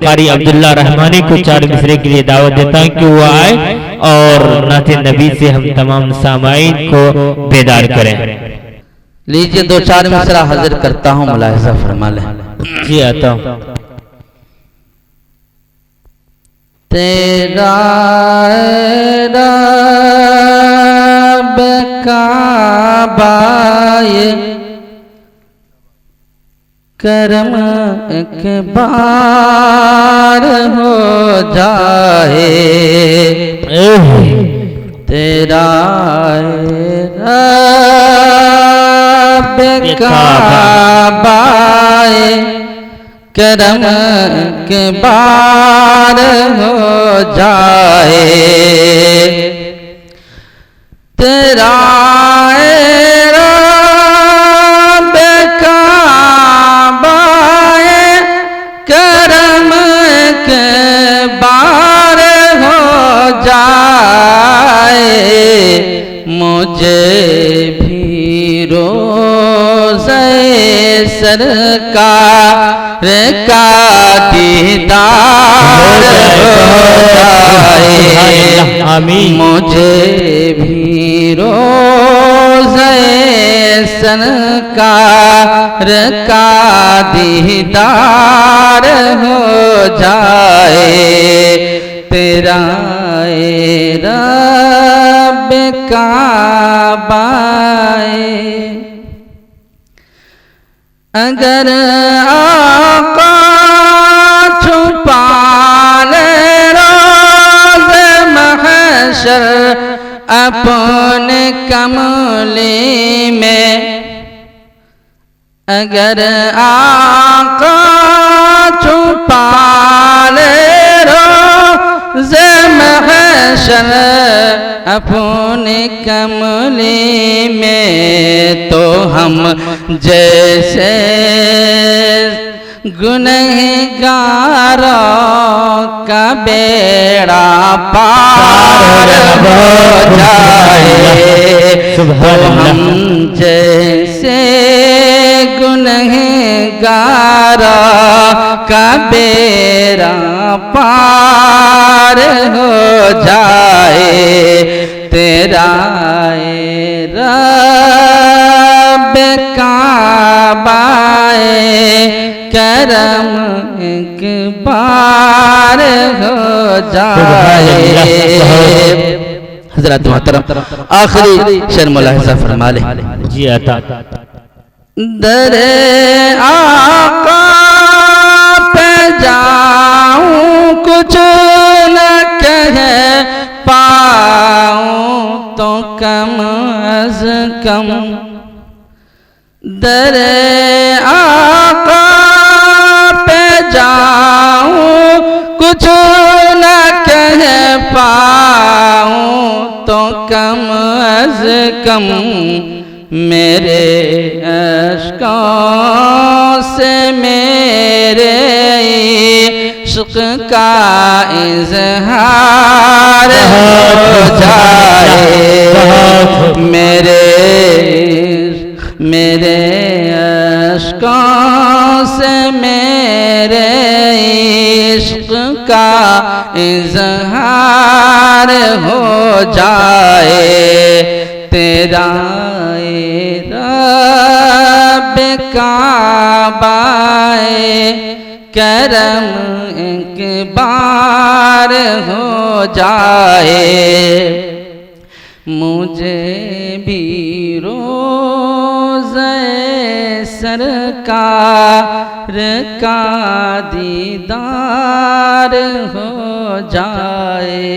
कारी अब्दुल्ला रहमानी को 4 मिसरे के लिए दावत देता हूँ कि वो आए और नाते नबी से हम तमाम सामाईन को बेदार करें। लीजिए 2-4 मिसरा हाजिर करता हूँ, मुलाहिजा फरमा लें। जी आता हूँ। तेरा रब काबाए करम एक बार हो जाए, तेरा रब काबाए करम के बार हो जाए, तेरा रब काबाए करम के बार हो जाए, मुझे भी रोज़े सरकार का दीदार हो जाए, मुझे भी रोज़े सरकार का दीदार हो जाए, तेरा रब काबाए अगर आका छुपा ले रोज़ महशर अपने कमले में, अगर आका छुपा ले रोज़ महशर अपने कमले में, तो हम जैसे गुनहगारों का बेड़ा पार हो जाए, तो हम जैसे गुनहगारों का बेड़ा पार हो जाए, तेरा रब काबाए करम एक बार हो जाए। हज़रात मोहतरम आखिरी शेर मुलाहिज़ा फरमा ले। जी आता। दरे आका पे जाऊं कुछ न कह पाऊं तो कम अज कम, दरे आका पे जाऊं कुछ न कह पाऊं तो कम अज कम, मेरे अश्कों से मेरे इश्क़ का इज़हार हो जाए, मेरे अश्कों से मेरे इश्क़ का इज़हार हो जाए, तेरा रब काबाए करम एक बार हो जाए, मुझे भी रोज़े सरकार का दीदार हो जाए।